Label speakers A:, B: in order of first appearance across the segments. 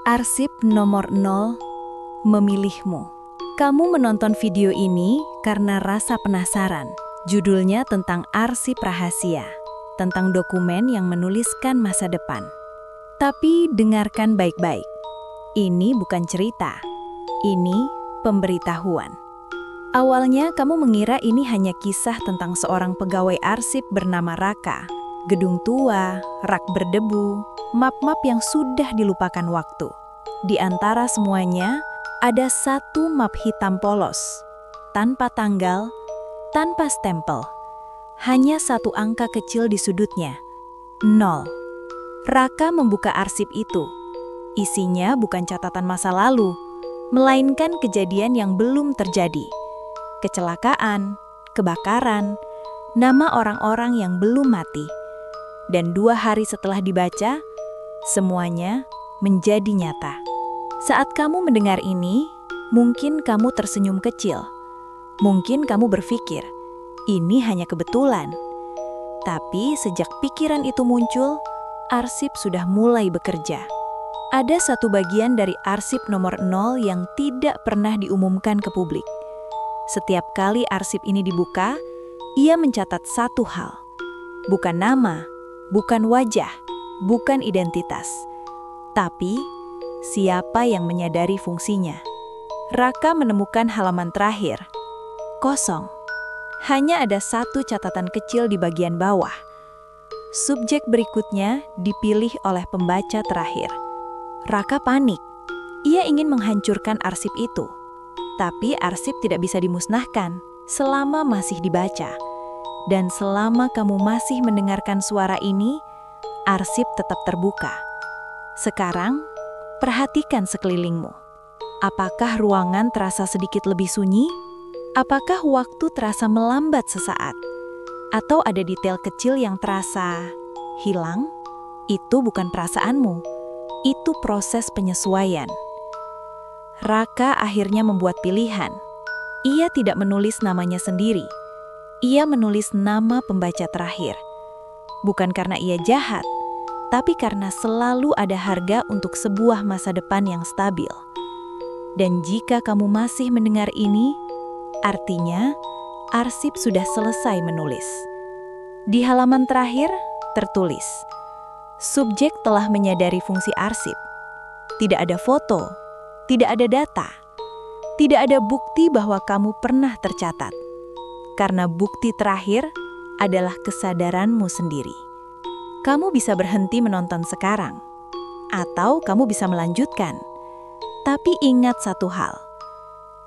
A: Arsip nomor 0, memilihmu. Kamu menonton video ini karena rasa penasaran. Judulnya tentang arsip rahasia, tentang dokumen yang menuliskan masa depan. Tapi dengarkan baik-baik. Ini bukan cerita. Ini pemberitahuan. Awalnya kamu mengira ini hanya kisah tentang seorang pegawai arsip bernama Raka. Gedung tua, rak berdebu, map-map yang sudah dilupakan waktu. Di antara semuanya, ada satu map hitam polos, tanpa tanggal, tanpa stempel. Hanya satu angka kecil di sudutnya, 0. Raka membuka arsip itu. Isinya bukan catatan masa lalu, melainkan kejadian yang belum terjadi. Kecelakaan, kebakaran, nama orang-orang yang belum mati. Dan 2 hari setelah dibaca, semuanya menjadi nyata. Saat kamu mendengar ini, mungkin kamu tersenyum kecil. Mungkin kamu berpikir, ini hanya kebetulan. Tapi sejak pikiran itu muncul, arsip sudah mulai bekerja. Ada satu bagian dari arsip nomor 0 yang tidak pernah diumumkan ke publik. Setiap kali arsip ini dibuka, ia mencatat satu hal. Bukan nama, bukan wajah, bukan identitas. Tapi, siapa yang menyadari fungsinya? Raka menemukan halaman terakhir. Kosong. Hanya ada satu catatan kecil di bagian bawah. Subjek berikutnya dipilih oleh pembaca terakhir. Raka panik. Ia ingin menghancurkan arsip itu. Tapi arsip tidak bisa dimusnahkan selama masih dibaca. Dan selama kamu masih mendengarkan suara ini, arsip tetap terbuka. Sekarang, perhatikan sekelilingmu. Apakah ruangan terasa sedikit lebih sunyi? Apakah waktu terasa melambat sesaat? Atau ada detail kecil yang terasa hilang? Itu bukan perasaanmu, itu proses penyesuaian. Raka akhirnya membuat pilihan. Ia tidak menulis namanya sendiri. Ia menulis nama pembaca terakhir. Bukan karena ia jahat, tapi karena selalu ada harga untuk sebuah masa depan yang stabil. Dan jika kamu masih mendengar ini, artinya arsip sudah selesai menulis. Di halaman terakhir tertulis, subjek telah menyadari fungsi arsip. Tidak ada foto, tidak ada data, tidak ada bukti bahwa kamu pernah tercatat. Karena bukti terakhir adalah kesadaranmu sendiri. Kamu bisa berhenti menonton sekarang, atau kamu bisa melanjutkan. Tapi ingat satu hal,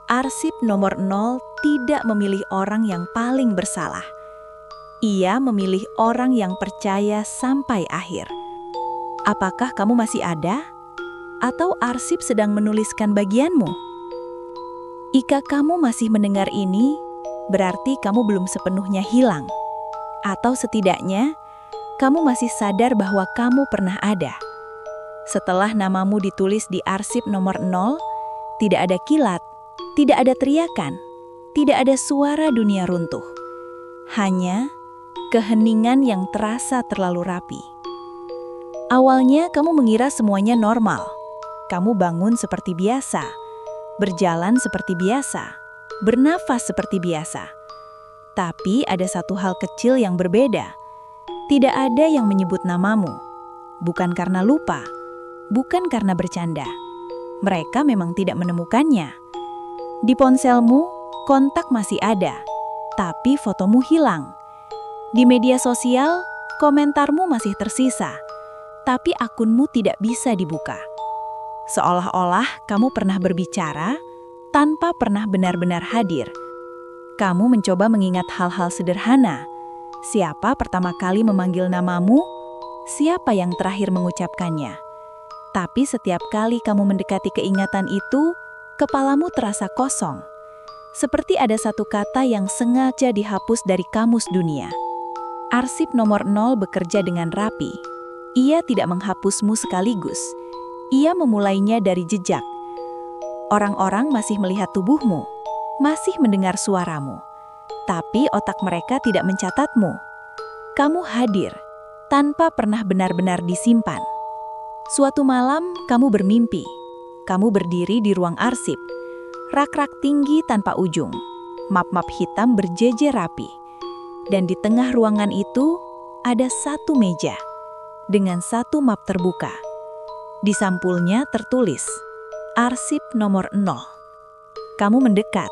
A: arsip nomor 0 tidak memilih orang yang paling bersalah. Ia memilih orang yang percaya sampai akhir. Apakah kamu masih ada? Atau arsip sedang menuliskan bagianmu? Jika kamu masih mendengar ini, berarti kamu belum sepenuhnya hilang. Atau setidaknya, kamu masih sadar bahwa kamu pernah ada. Setelah namamu ditulis di arsip nomor 0, tidak ada kilat, tidak ada teriakan, tidak ada suara dunia runtuh. Hanya keheningan yang terasa terlalu rapi. Awalnya kamu mengira semuanya normal. Kamu bangun seperti biasa, berjalan seperti biasa, bernafas seperti biasa. Tapi ada satu hal kecil yang berbeda. Tidak ada yang menyebut namamu. Bukan karena lupa, bukan karena bercanda. Mereka memang tidak menemukannya. Di ponselmu, kontak masih ada, tapi fotomu hilang. Di media sosial, komentarmu masih tersisa, tapi akunmu tidak bisa dibuka. Seolah-olah kamu pernah berbicara tanpa pernah benar-benar hadir. Kamu mencoba mengingat hal-hal sederhana. Siapa pertama kali memanggil namamu? Siapa yang terakhir mengucapkannya? Tapi setiap kali kamu mendekati keingatan itu, kepalamu terasa kosong. Seperti ada satu kata yang sengaja dihapus dari kamus dunia. Arsip nomor 0 bekerja dengan rapi. Ia tidak menghapusmu sekaligus. Ia memulainya dari jejak. Orang-orang masih melihat tubuhmu, masih mendengar suaramu. Tapi otak mereka tidak mencatatmu. Kamu hadir, tanpa pernah benar-benar disimpan. Suatu malam, kamu bermimpi. Kamu berdiri di ruang arsip. Rak-rak tinggi tanpa ujung. Map-map hitam berjejer rapi. Dan di tengah ruangan itu, ada satu meja. Dengan satu map terbuka. Di sampulnya tertulis, Arsip nomor 0. Kamu mendekat,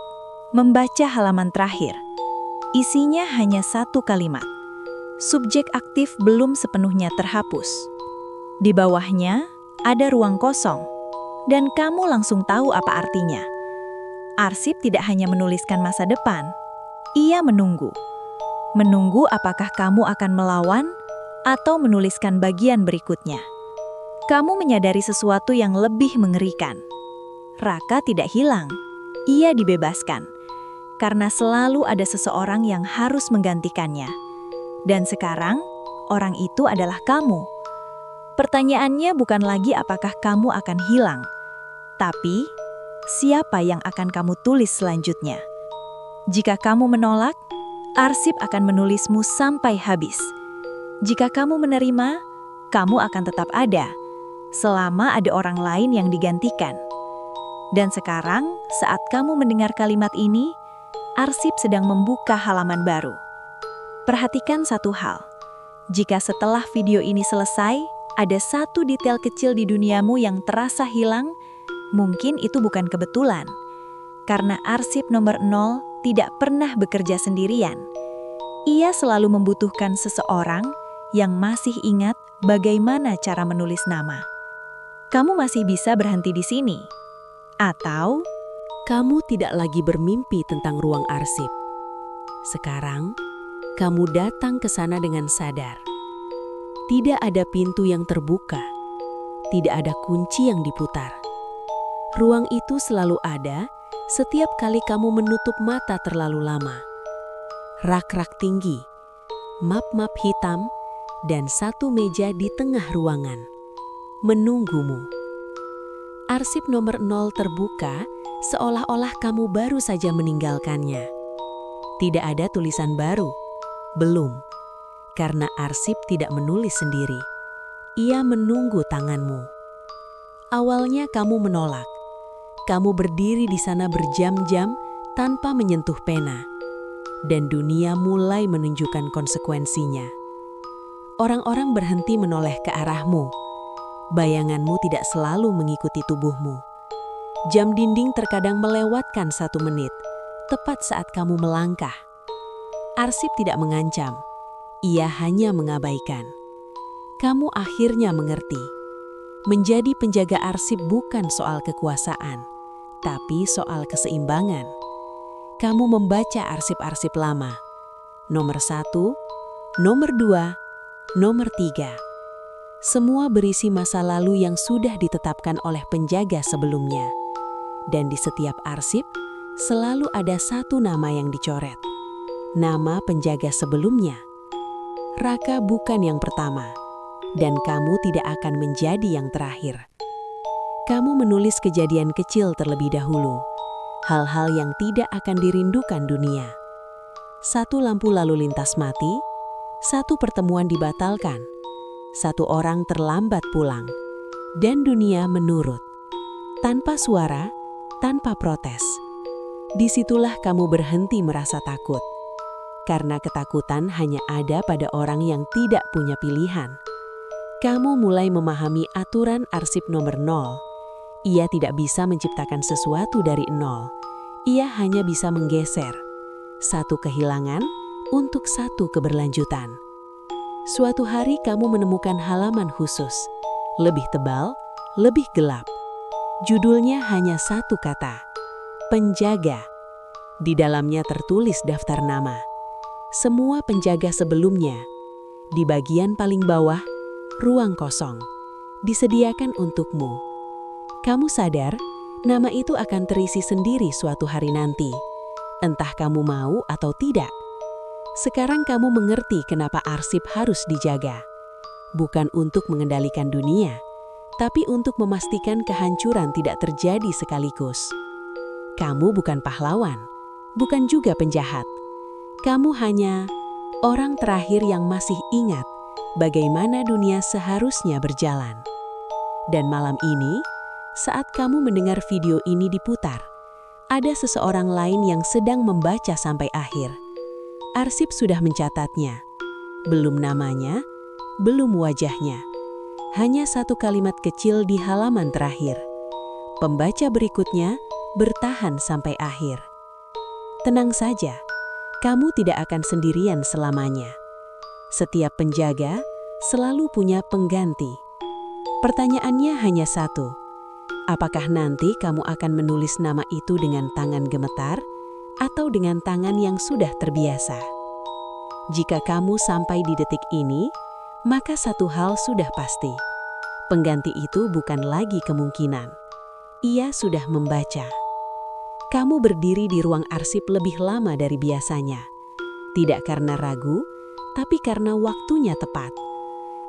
A: membaca halaman terakhir. Isinya hanya satu kalimat. Subjek aktif belum sepenuhnya terhapus. Di bawahnya ada ruang kosong, dan kamu langsung tahu apa artinya. Arsip tidak hanya menuliskan masa depan, ia menunggu. Menunggu apakah kamu akan melawan atau menuliskan bagian berikutnya. Kamu menyadari sesuatu yang lebih mengerikan. Raka tidak hilang, ia dibebaskan, karena selalu ada seseorang yang harus menggantikannya. Dan sekarang, orang itu adalah kamu. Pertanyaannya bukan lagi apakah kamu akan hilang, tapi siapa yang akan kamu tulis selanjutnya. Jika kamu menolak, arsip akan menulismu sampai habis. Jika kamu menerima, kamu akan tetap ada, selama ada orang lain yang digantikan. Dan sekarang, saat kamu mendengar kalimat ini, arsip sedang membuka halaman baru. Perhatikan satu hal, jika setelah video ini selesai, ada satu detail kecil di duniamu yang terasa hilang, mungkin itu bukan kebetulan. Karena arsip nomor 0 tidak pernah bekerja sendirian. Ia selalu membutuhkan seseorang yang masih ingat bagaimana cara menulis nama. Kamu masih bisa berhenti di sini. Atau
B: kamu tidak lagi bermimpi tentang ruang arsip. Sekarang, kamu datang ke sana dengan sadar. Tidak ada pintu yang terbuka, tidak ada kunci yang diputar. Ruang itu selalu ada setiap kali kamu menutup mata terlalu lama. Rak-rak tinggi, map-map hitam, dan satu meja di tengah ruangan menunggumu. Arsip nomor 0 terbuka seolah-olah kamu baru saja meninggalkannya. Tidak ada tulisan baru, belum. Karena arsip tidak menulis sendiri. Ia menunggu tanganmu. Awalnya kamu menolak. Kamu berdiri di sana berjam-jam tanpa menyentuh pena. Dan dunia mulai menunjukkan konsekuensinya. Orang-orang berhenti menoleh ke arahmu. Bayanganmu tidak selalu mengikuti tubuhmu. Jam dinding terkadang melewatkan 1 menit, tepat saat kamu melangkah. Arsip tidak mengancam. Ia hanya mengabaikan. Kamu akhirnya mengerti. Menjadi penjaga arsip bukan soal kekuasaan, tapi soal keseimbangan. Kamu membaca arsip-arsip lama. Nomor 1, nomor 2, nomor 3. Semua berisi masa lalu yang sudah ditetapkan oleh penjaga sebelumnya. Dan di setiap arsip, selalu ada satu nama yang dicoret. Nama penjaga sebelumnya. Raka bukan yang pertama, dan kamu tidak akan menjadi yang terakhir. Kamu menulis kejadian kecil terlebih dahulu, hal-hal yang tidak akan dirindukan dunia. Satu lampu lalu lintas mati, satu pertemuan dibatalkan, satu orang terlambat pulang, dan dunia menurut. Tanpa suara, tanpa protes. Disitulah kamu berhenti merasa takut. Karena ketakutan hanya ada pada orang yang tidak punya pilihan. Kamu mulai memahami aturan arsip nomor 0. Ia tidak bisa menciptakan sesuatu dari 0. Ia hanya bisa menggeser. Satu kehilangan untuk satu keberlanjutan. Suatu hari kamu menemukan halaman khusus. Lebih tebal, lebih gelap. Judulnya hanya satu kata. Penjaga. Di dalamnya tertulis daftar nama. Semua penjaga sebelumnya. Di bagian paling bawah, ruang kosong. Disediakan untukmu. Kamu sadar, nama itu akan terisi sendiri suatu hari nanti. Entah kamu mau atau tidak. Sekarang kamu mengerti kenapa arsip harus dijaga. Bukan untuk mengendalikan dunia, tapi untuk memastikan kehancuran tidak terjadi sekaligus. Kamu bukan pahlawan, bukan juga penjahat. Kamu hanya orang terakhir yang masih ingat bagaimana dunia seharusnya berjalan. Dan malam ini, saat kamu mendengar video ini diputar, ada seseorang lain yang sedang membaca sampai akhir. Arsip sudah mencatatnya. Belum namanya, belum wajahnya. Hanya satu kalimat kecil di halaman terakhir. Pembaca berikutnya bertahan sampai akhir. Tenang saja, kamu tidak akan sendirian selamanya. Setiap penjaga selalu punya pengganti. Pertanyaannya hanya satu. Apakah nanti kamu akan menulis nama itu dengan tangan gemetar atau dengan tangan yang sudah terbiasa? Jika kamu sampai di detik ini, maka satu hal sudah pasti. Pengganti itu bukan lagi kemungkinan. Ia sudah membaca. Kamu berdiri di ruang arsip lebih lama dari biasanya. Tidak karena ragu, tapi karena waktunya tepat.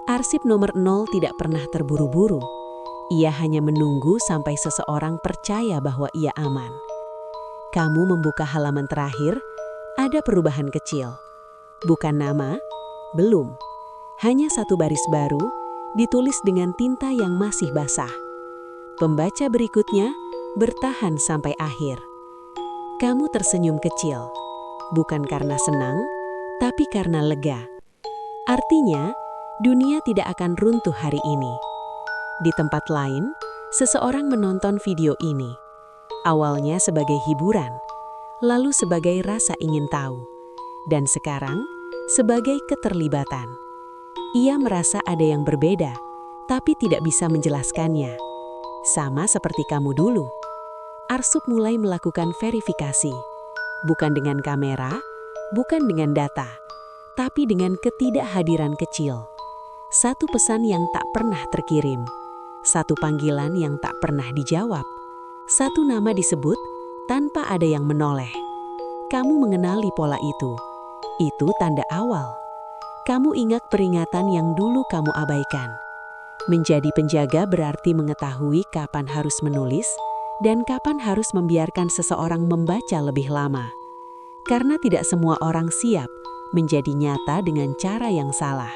B: Arsip nomor 0 tidak pernah terburu-buru. Ia hanya menunggu sampai seseorang percaya bahwa ia aman. Kamu membuka halaman terakhir, ada perubahan kecil. Bukan nama, belum. Hanya satu baris baru, ditulis dengan tinta yang masih basah. Pembaca berikutnya bertahan sampai akhir. Kamu tersenyum kecil, bukan karena senang, tapi karena lega. Artinya, dunia tidak akan runtuh hari ini. Di tempat lain, seseorang menonton video ini. Awalnya sebagai hiburan, lalu sebagai rasa ingin tahu, dan sekarang sebagai keterlibatan. Ia merasa ada yang berbeda, tapi tidak bisa menjelaskannya. Sama seperti kamu dulu. Arsip mulai melakukan verifikasi, bukan dengan kamera, bukan dengan data, tapi dengan ketidakhadiran kecil. Satu pesan yang tak pernah terkirim. Satu panggilan yang tak pernah dijawab. Satu nama disebut tanpa ada yang menoleh. Kamu mengenali pola itu. Itu tanda awal. Kamu ingat peringatan yang dulu kamu abaikan. Menjadi penjaga berarti mengetahui kapan harus menulis dan kapan harus membiarkan seseorang membaca lebih lama. Karena tidak semua orang siap menjadi nyata dengan cara yang salah.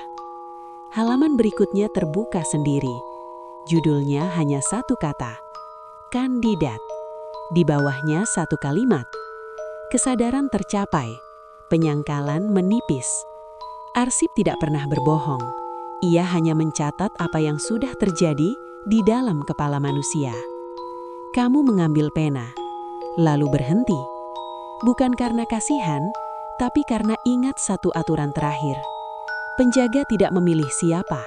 B: Halaman berikutnya terbuka sendiri. Judulnya hanya satu kata, kandidat. Di bawahnya satu kalimat, kesadaran tercapai, penyangkalan menipis. Arsip tidak pernah berbohong. Ia hanya mencatat apa yang sudah terjadi di dalam kepala manusia. Kamu mengambil pena, lalu berhenti. Bukan karena kasihan, tapi karena ingat satu aturan terakhir. Penjaga tidak memilih siapa,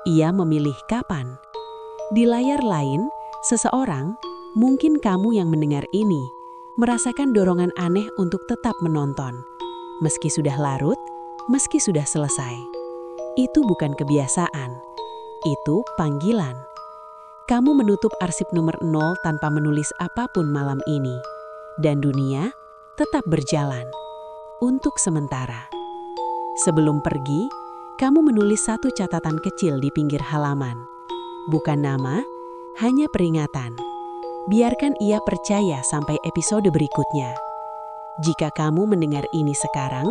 B: ia memilih kapan. Di layar lain, seseorang, mungkin kamu yang mendengar ini, merasakan dorongan aneh untuk tetap menonton. Meski sudah larut, meski sudah selesai. Itu bukan kebiasaan, itu panggilan. Kamu menutup arsip nomor 0 tanpa menulis apapun malam ini. Dan dunia tetap berjalan. Untuk sementara. Sebelum pergi, kamu menulis satu catatan kecil di pinggir halaman. Bukan nama, hanya peringatan. Biarkan ia percaya sampai episode berikutnya. Jika kamu mendengar ini sekarang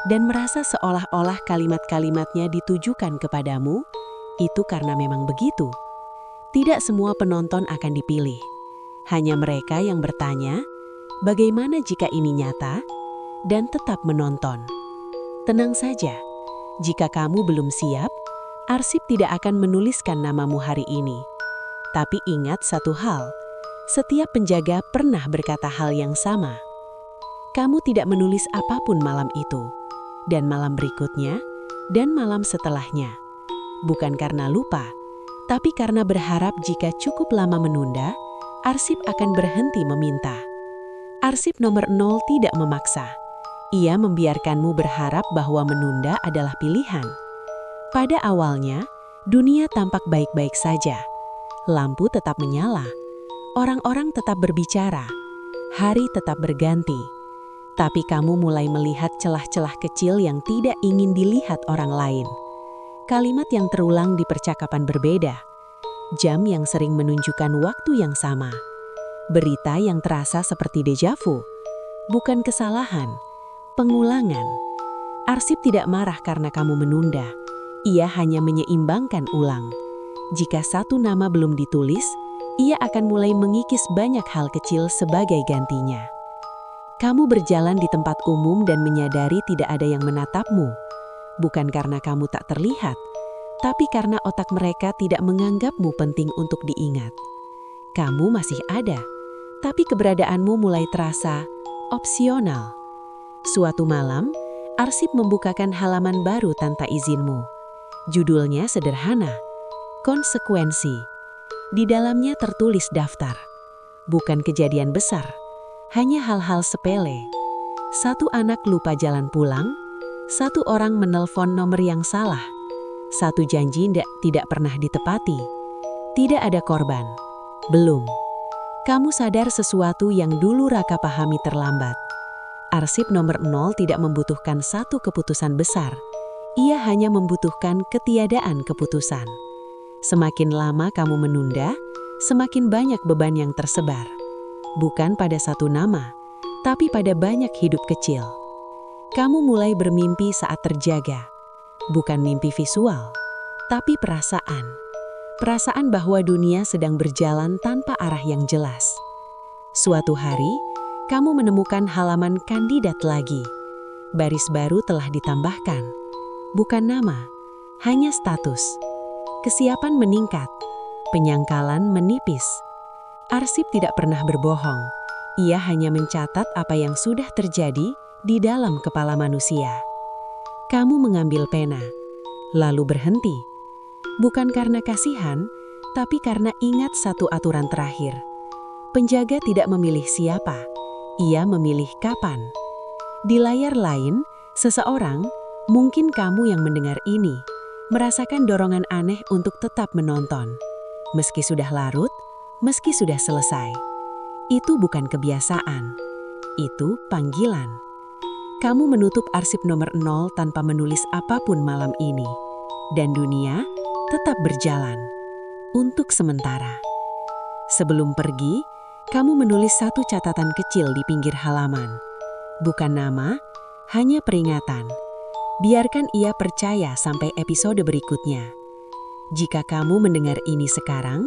B: dan merasa seolah-olah kalimat-kalimatnya ditujukan kepadamu, itu karena memang begitu. Tidak semua penonton akan dipilih. Hanya mereka yang bertanya, bagaimana jika ini nyata? Dan tetap menonton. Tenang saja, jika kamu belum siap, arsip tidak akan menuliskan namamu hari ini. Tapi ingat satu hal, setiap penjaga pernah berkata hal yang sama. Kamu tidak menulis apapun malam itu, dan malam berikutnya, dan malam setelahnya. Bukan karena lupa, tapi karena berharap jika cukup lama menunda, arsip akan berhenti meminta. Arsip nomor 0 tidak memaksa. Ia membiarkanmu berharap bahwa menunda adalah pilihan. Pada awalnya, dunia tampak baik-baik saja. Lampu tetap menyala, orang-orang tetap berbicara, hari tetap berganti. Tapi kamu mulai melihat celah-celah kecil yang tidak ingin dilihat orang lain. Kalimat yang terulang di percakapan berbeda, jam yang sering menunjukkan waktu yang sama, berita yang terasa seperti deja vu, bukan kesalahan, pengulangan. Arsip tidak marah karena kamu menunda. Ia hanya menyeimbangkan ulang. Jika satu nama belum ditulis, ia akan mulai mengikis banyak hal kecil sebagai gantinya. Kamu berjalan di tempat umum dan menyadari tidak ada yang menatapmu. Bukan karena kamu tak terlihat, tapi karena otak mereka tidak menganggapmu penting untuk diingat. Kamu masih ada, tapi keberadaanmu mulai terasa opsional. Suatu malam, arsip membukakan halaman baru tanpa izinmu. Judulnya sederhana, Konsekuensi. Di dalamnya tertulis daftar. Bukan kejadian besar, hanya hal-hal sepele. Satu anak lupa jalan pulang, satu orang menelpon nomor yang salah, satu janji tidak pernah ditepati. Tidak ada korban. Belum. Kamu sadar sesuatu yang dulu Raka pahami terlambat. Arsip nomor 0 tidak membutuhkan satu keputusan besar. Ia hanya membutuhkan ketiadaan keputusan. Semakin lama kamu menunda, semakin banyak beban yang tersebar. Bukan pada satu nama, tapi pada banyak hidup kecil. Kamu mulai bermimpi saat terjaga. Bukan mimpi visual, tapi perasaan. Perasaan bahwa dunia sedang berjalan tanpa arah yang jelas. Suatu hari, kamu menemukan halaman kandidat lagi. Baris baru telah ditambahkan. Bukan nama, hanya status. Kesiapan meningkat, penyangkalan menipis. Arsip tidak pernah berbohong. Ia hanya mencatat apa yang sudah terjadi di dalam kepala manusia. Kamu mengambil pena, lalu berhenti. Bukan karena kasihan, tapi karena ingat satu aturan terakhir. Penjaga tidak memilih siapa, ia memilih kapan. Di layar lain, seseorang, mungkin kamu yang mendengar ini, merasakan dorongan aneh untuk tetap menonton. Meski sudah larut, meski sudah selesai. Itu bukan kebiasaan, itu panggilan. Kamu menutup arsip nomor 0 tanpa menulis apapun malam ini. Dan dunia tetap berjalan, untuk sementara. Sebelum pergi, kamu menulis satu catatan kecil di pinggir halaman. Bukan nama, hanya peringatan. Biarkan ia percaya sampai episode berikutnya. Jika kamu mendengar ini sekarang,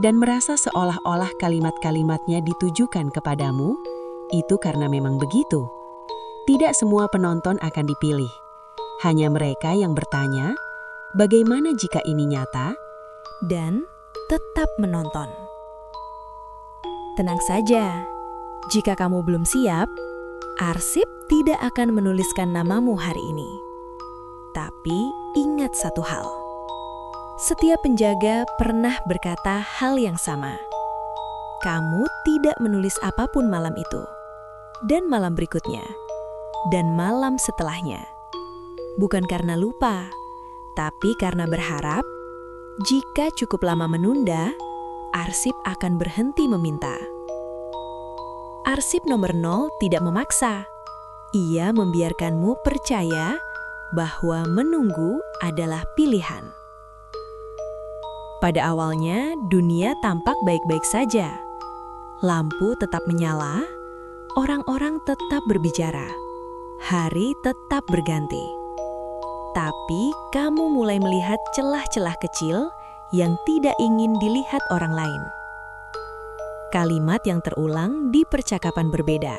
B: dan merasa seolah-olah kalimat-kalimatnya ditujukan kepadamu, itu karena memang begitu. Tidak semua penonton akan dipilih. Hanya mereka yang bertanya, bagaimana jika ini nyata?
A: Dan tetap menonton. Tenang saja, jika kamu belum siap, arsip tidak akan menuliskan namamu hari ini. Tapi ingat satu hal, setiap penjaga pernah berkata hal yang sama. Kamu tidak menulis apapun malam itu, dan malam berikutnya, dan malam setelahnya. Bukan karena lupa, tapi karena berharap, jika cukup lama menunda, arsip akan berhenti meminta. Arsip nomor 0 tidak memaksa. Ia membiarkanmu percaya bahwa menunggu adalah pilihan. Pada awalnya, dunia tampak baik-baik saja. Lampu tetap menyala, orang-orang tetap berbicara, hari tetap berganti. Tapi kamu mulai melihat celah-celah kecil yang tidak ingin dilihat orang lain. Kalimat yang terulang di percakapan berbeda.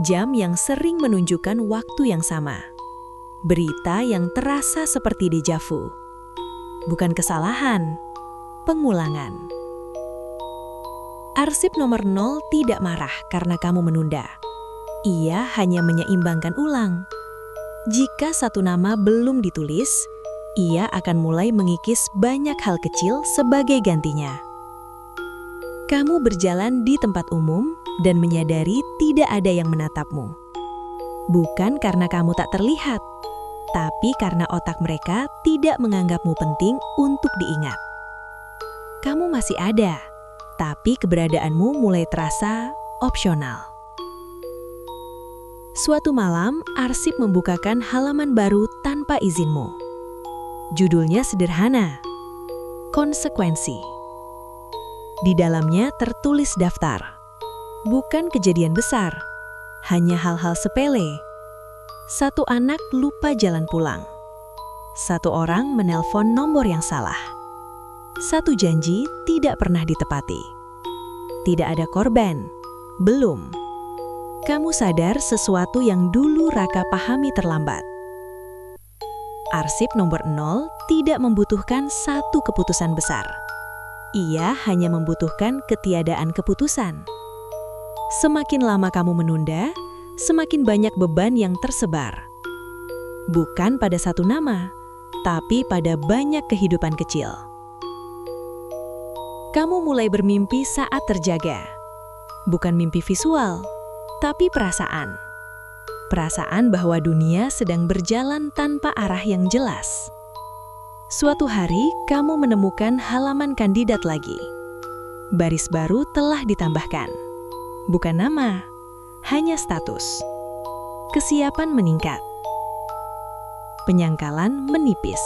A: Jam yang sering menunjukkan waktu yang sama. Berita yang terasa seperti deja vu. Bukan kesalahan, pengulangan. Arsip nomor 0 tidak marah karena kamu menunda. Ia hanya menyeimbangkan ulang. Jika satu nama belum ditulis, ia akan mulai mengikis banyak hal kecil sebagai gantinya. Kamu berjalan di tempat umum dan menyadari tidak ada yang menatapmu. Bukan karena kamu tak terlihat, tapi karena otak mereka tidak menganggapmu penting untuk diingat. Kamu masih ada, tapi keberadaanmu mulai terasa opsional. Suatu malam, arsip membukakan halaman baru tanpa izinmu. Judulnya sederhana, Konsekuensi. Di dalamnya tertulis daftar. Bukan kejadian besar, hanya hal-hal sepele. Satu anak lupa jalan pulang. Satu orang menelpon nomor yang salah. Satu janji tidak pernah ditepati. Tidak ada korban. Belum. Kamu sadar sesuatu yang dulu Raka pahami terlambat. Arsip nomor 0 tidak membutuhkan satu keputusan besar. Ia hanya membutuhkan ketiadaan keputusan. Semakin lama kamu menunda, semakin banyak beban yang tersebar. Bukan pada satu nama, tapi pada banyak kehidupan kecil. Kamu mulai bermimpi saat terjaga. Bukan mimpi visual, tapi perasaan. Perasaan bahwa dunia sedang berjalan tanpa arah yang jelas. Suatu hari, kamu menemukan halaman kandidat lagi. Baris baru telah ditambahkan. Bukan nama, hanya status. Kesiapan meningkat. Penyangkalan menipis.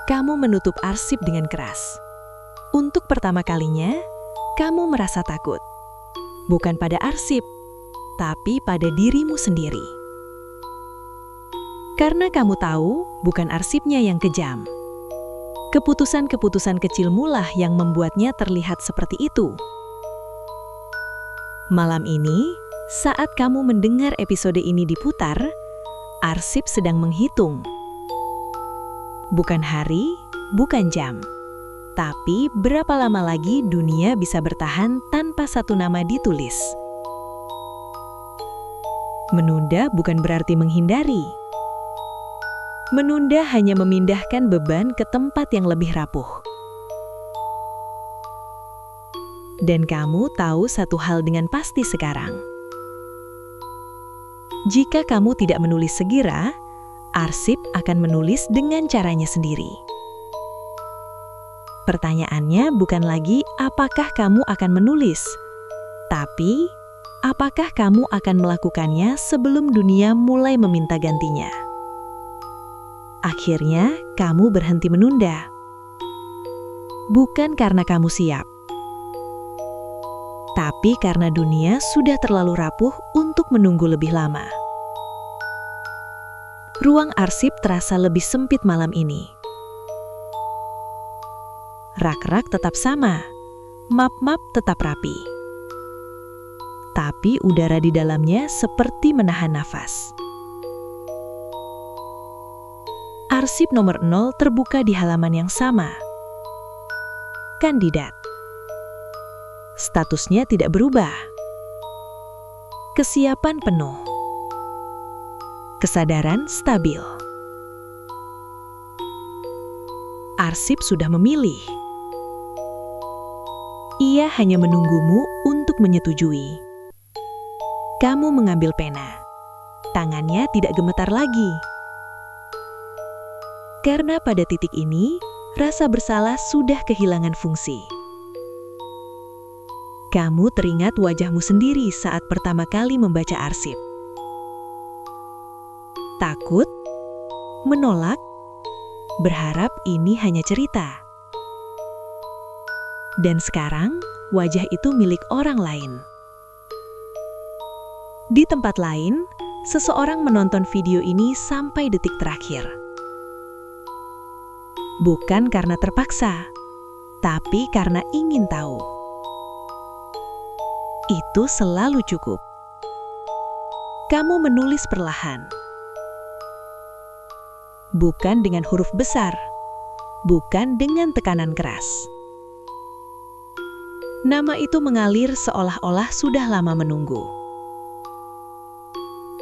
A: Kamu menutup arsip dengan keras. Untuk pertama kalinya, kamu merasa takut. Bukan pada arsip, tapi pada dirimu sendiri. Karena kamu tahu, bukan arsipnya yang kejam. Keputusan-keputusan kecilmu lah yang membuatnya terlihat seperti itu. Malam ini, saat kamu mendengar episode ini diputar, arsip sedang menghitung. Bukan hari, bukan jam. Tapi berapa lama lagi dunia bisa bertahan tanpa satu nama ditulis? Menunda bukan berarti menghindari. Menunda hanya memindahkan beban ke tempat yang lebih rapuh. Dan kamu tahu satu hal dengan pasti sekarang. Jika kamu tidak menulis segera, arsip akan menulis dengan caranya sendiri. Pertanyaannya bukan lagi apakah kamu akan menulis, tapi apakah kamu akan melakukannya sebelum dunia mulai meminta gantinya. Akhirnya, kamu berhenti menunda. Bukan karena kamu siap, tapi karena dunia sudah terlalu rapuh untuk menunggu lebih lama. Ruang arsip terasa lebih sempit malam ini. Rak-rak tetap sama, map-map tetap rapi. Tapi udara di dalamnya seperti menahan nafas. Arsip nomor 0 terbuka di halaman yang sama. Kandidat. Statusnya tidak berubah. Kesiapan penuh. Kesadaran stabil. Arsip sudah memilih. Ia hanya menunggumu untuk menyetujui. Kamu mengambil pena. Tangannya tidak gemetar lagi. Karena pada titik ini, rasa bersalah sudah kehilangan fungsi. Kamu teringat wajahmu sendiri saat pertama kali membaca arsip. Takut, menolak, berharap ini hanya cerita. Dan sekarang, wajah itu milik orang lain. Di tempat lain, seseorang menonton video ini sampai detik terakhir. Bukan karena terpaksa, tapi karena ingin tahu. Itu selalu cukup. Kamu menulis perlahan. Bukan dengan huruf besar, bukan dengan tekanan keras. Nama itu mengalir seolah-olah sudah lama menunggu.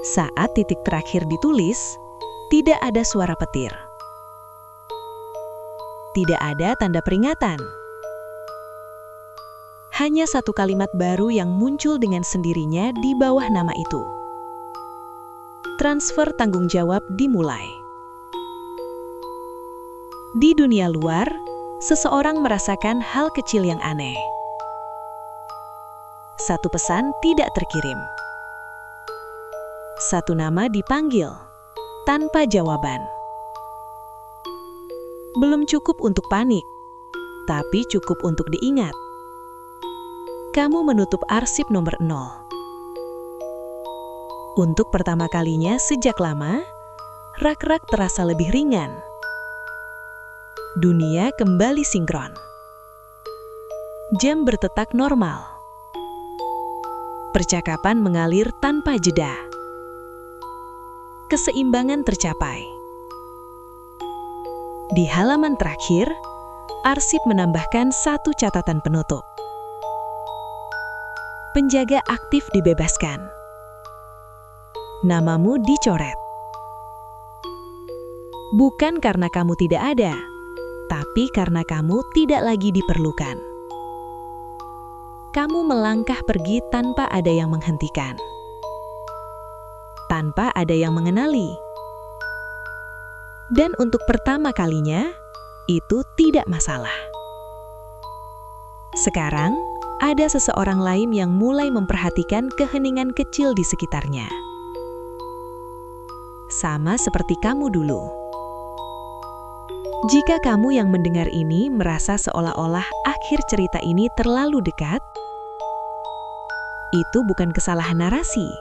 A: Saat titik terakhir ditulis, tidak ada suara petir. Tidak ada tanda peringatan. Hanya satu kalimat baru yang muncul dengan sendirinya di bawah nama itu. Transfer tanggung jawab dimulai. Di dunia luar, seseorang merasakan hal kecil yang aneh. Satu pesan tidak terkirim. Satu nama dipanggil, tanpa jawaban. Belum cukup untuk panik, tapi cukup untuk diingat. Kamu menutup arsip nomor 0. Untuk pertama kalinya sejak lama, rak-rak terasa lebih ringan.
B: Dunia kembali sinkron. Jam berdetak normal. Percakapan mengalir tanpa jeda. Keseimbangan tercapai. Di halaman terakhir, arsip menambahkan satu catatan penutup. Penjaga aktif dibebaskan. Namamu dicoret. Bukan karena kamu tidak ada, tapi karena kamu tidak lagi diperlukan. Kamu melangkah pergi tanpa ada yang menghentikan. Tanpa ada yang mengenali. Dan untuk pertama kalinya, itu tidak masalah. Sekarang, ada seseorang lain yang mulai memperhatikan keheningan kecil di sekitarnya. Sama seperti kamu dulu. Jika kamu yang mendengar ini merasa seolah-olah akhir cerita ini terlalu dekat, itu bukan kesalahan narasi.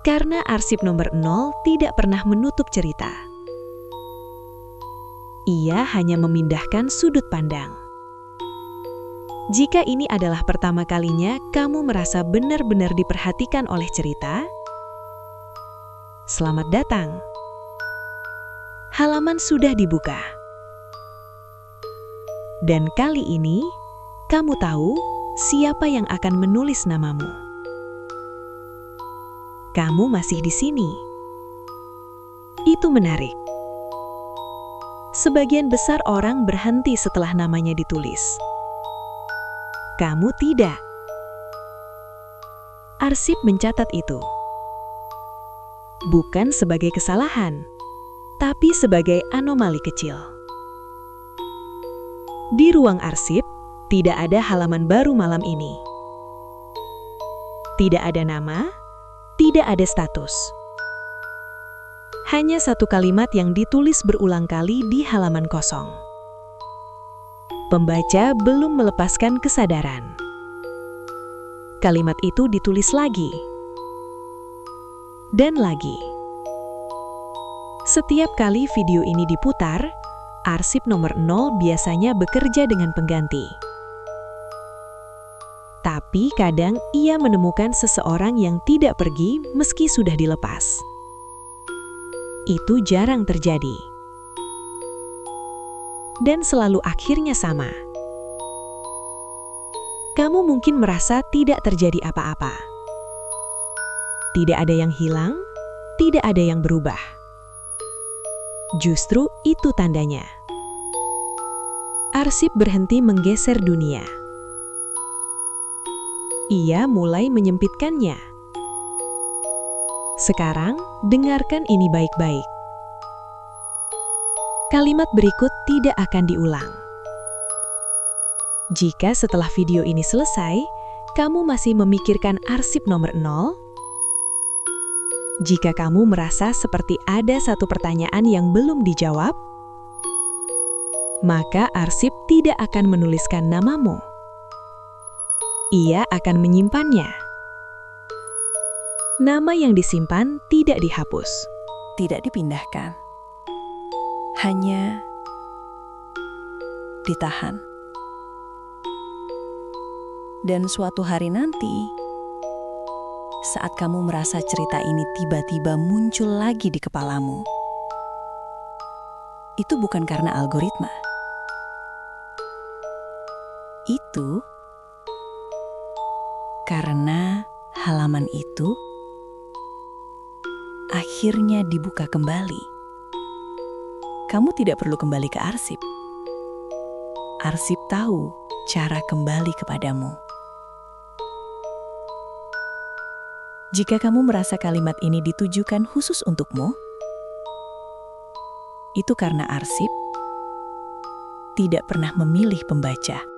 B: Karena arsip nomor 0 tidak pernah menutup cerita. Ia hanya memindahkan sudut pandang. Jika ini adalah pertama kalinya kamu merasa benar-benar diperhatikan oleh cerita, selamat datang. Halaman sudah dibuka. Dan kali ini, kamu tahu siapa yang akan menulis namamu. Kamu masih di sini. Itu menarik. Sebagian besar orang berhenti setelah namanya ditulis. Kamu tidak. Arsip mencatat itu. Bukan sebagai kesalahan, tapi sebagai anomali kecil. Di ruang arsip, tidak ada halaman baru malam ini. Tidak ada nama, tidak ada status. Hanya satu kalimat yang ditulis berulang kali di halaman kosong. Pembaca belum melepaskan kesadaran. Kalimat itu ditulis lagi. Dan lagi. Setiap kali video ini diputar, arsip nomor 0 biasanya bekerja dengan pengganti. Tapi kadang ia menemukan seseorang yang tidak pergi meski sudah dilepas. Itu jarang terjadi. Dan selalu akhirnya sama. Kamu mungkin merasa tidak terjadi apa-apa. Tidak ada yang hilang, tidak ada yang berubah. Justru itu tandanya. Arsip berhenti menggeser dunia. Ia mulai menyempitkannya. Sekarang, dengarkan ini baik-baik. Kalimat berikut tidak akan diulang. Jika setelah video ini selesai, kamu masih memikirkan arsip nomor 0, jika kamu merasa seperti ada satu pertanyaan yang belum dijawab, maka arsip tidak akan menuliskan namamu. Ia akan menyimpannya. Nama yang disimpan tidak dihapus.
A: Tidak dipindahkan. Hanya ditahan. Dan suatu hari nanti, saat kamu merasa cerita ini tiba-tiba muncul lagi di kepalamu, itu bukan karena algoritma. Itu karena halaman itu akhirnya dibuka kembali. Kamu tidak perlu kembali ke arsip. Arsip tahu cara kembali kepadamu. Jika kamu merasa kalimat ini ditujukan khusus untukmu, itu karena arsip tidak pernah memilih pembaca.